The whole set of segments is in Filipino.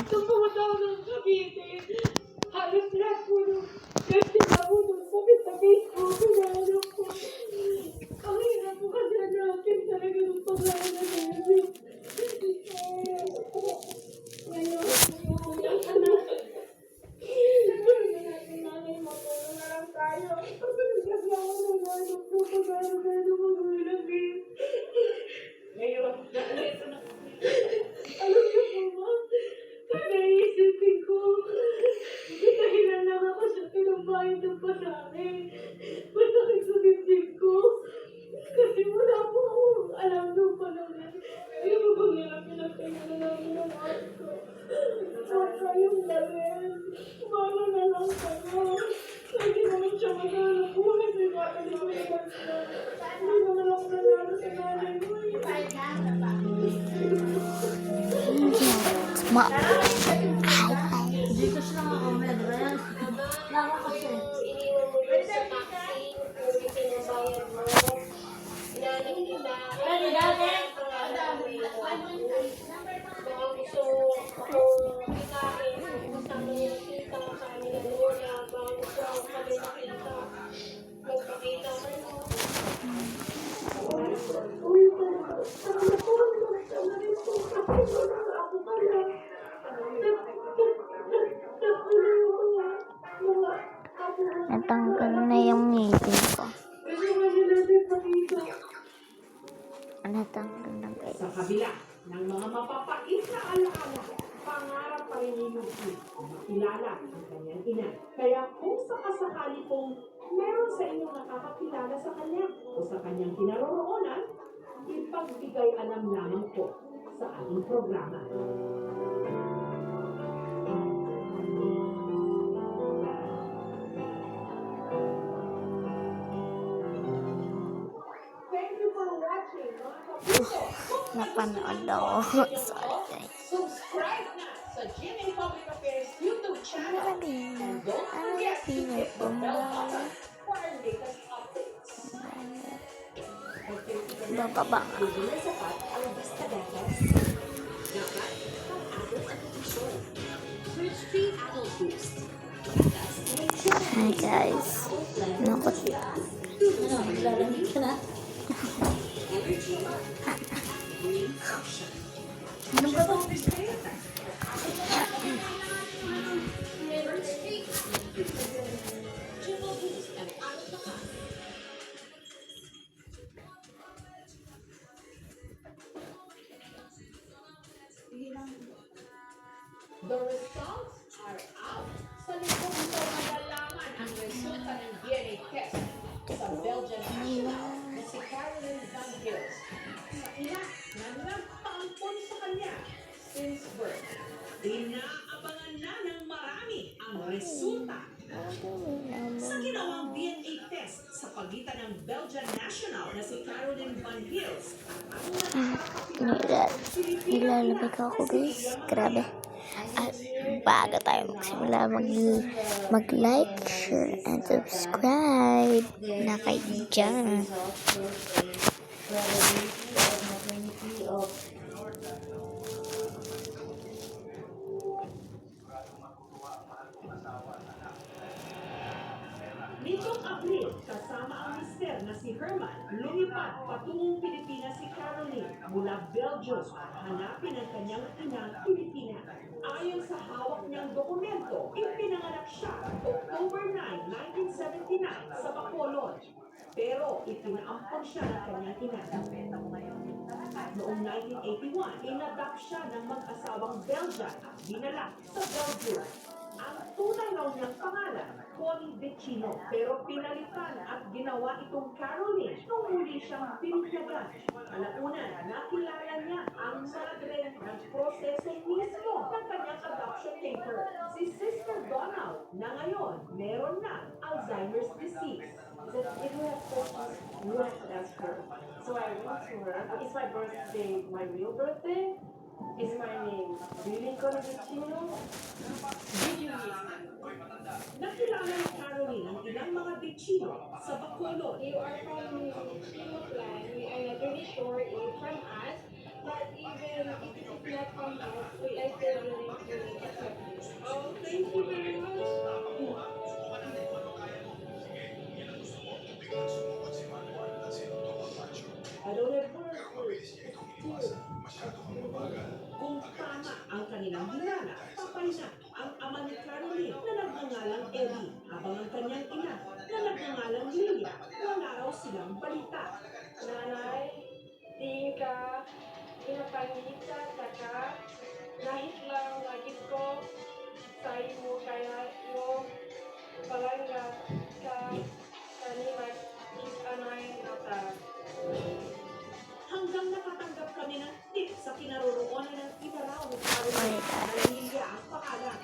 Nung pumunta ako ng Cavite, halos lahat po nung kasi po nung sabi sa Facebook, hinahanap ko. Ang hirap po kasi hanapin talaga ng pangalan na yun. Ngayon, yung anak. Nagkaroon na natin nanay mo, tulong na lang tayo. Kasi ako naghanap po pag-aaral na magulang eh. Ngayon, naalito na kami. Alam niyo po ba, naisipin ko, dahilan lang ako sa pinambayad ng pasahe. Masakit sa dibdib ko. Kasi wala po akong alam nung panahon. Yung bang nila pinagtayo na namin ng art ko. Saka yung lamin. Mano na lang kayo. Hindi naman siya maghanap buhay. May babalik ko naman siya. Hindi naman ako nanalo sa nanay mo eh. Dito siya nakakomment, ba yan? Nako kasi. Iniwan mo yun sa taxi. Yung pinabayad mo. Inaanong kita. Ready, dati? Baka gusto ako kikain. Gusto mo yung kita sa kanila lola. Baka gusto ako kami nakita. Magpakita ka mo. Uy, ako pala. Natanggal na yung ngipin ko. Natanggal na guys. Sa kabila ng mga mapapait na alaala, pangarap pa rin ni Lucy makilala ang kanyang ina. Kaya kung sakasakali pong meron sa inyong nakakakilala sa kanya o sa kanyang kinaroroonan, ipagbigay alam lamang po sa ating programa. Thank you for watching, mga kapuso. Napanood ako. Sorry guys. Subscribe na sa GMA Public Affairs YouTube channel. And don't forget to hit the bell button for our latest updates. Bababa nga. Bigyan sa pat ang basta betes. Dapat ang ating application. Crispy Apple Boost. Hi guys. Naku. Ano, maglalamig ka na? Ano ba ito? The results are out. Sa likod mo malalaman ang resulta ng DNA test sa Belgian national na si Caroline Van Gils. Sa ina na nagpaampon sa kanya since birth. Inaabangan na ng marami ang resulta sa ginawang DNA test sa pagitan ng Belgian national na si Caroline Van Gils at ang Nilalabig ako guys. Grabe. At bago tayo magsimula, mag-like, share, and subscribe na kayo dyan. Nitong Abril, kasama ang mister na si Herman, lumipad patungong Pilipinas si Caroline mula Belgium para hanapin ang kanyang inang Pilipina. Ayon sa hawak niyang dokumento, ipinanganak siya October 9, 1979 sa Bacolod. Pero ipinaampon siya ng kanyang ina. Noong 1981, inadapt siya ng mag-asawang Belgian at dinala sa Belgium. Ang tunay raw niyang pangalan, Connie Vecino, pero pinalitan at ginawa itong Caroline nung muli siyang pinagyagan. Alauna, nakilala niya ang madre ng proseso mismo ng kanyang adoption paper, si Sister Donald, na ngayon meron na Alzheimer's disease. If you have questions, you have to ask her. So I went to her. Is my birthday my real birthday? Is my name really gonna be Chino? Did you nakilala ni Caroline ang ilang mga Vecino sa Bacolod. You are from Chino clan. I'm not really sure if from us, but even if it is not from us, we are still willing Oh, thank you very much. I don't have words. Kung tama ang kanilang hinala, papay na ang ama ni Caroline na nagngangalang Eddie, habang ang kanyang ina na nagngangalang Lilia, wala raw silang balita. Nanay, tingin ka, pinapangita ka, nahit lang lagit ko sa imo kaya imo palangga ka kanila anay nata. Hanggang nakatanggap kami ng tip sa kinaroroonan ng ina raw ni Caroline Okay, na Lilia ang pangalan.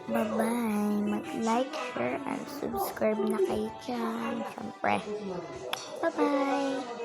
Bye-bye. Mag-like, share, and subscribe na kayo dyan. Siyempre. Bye-bye.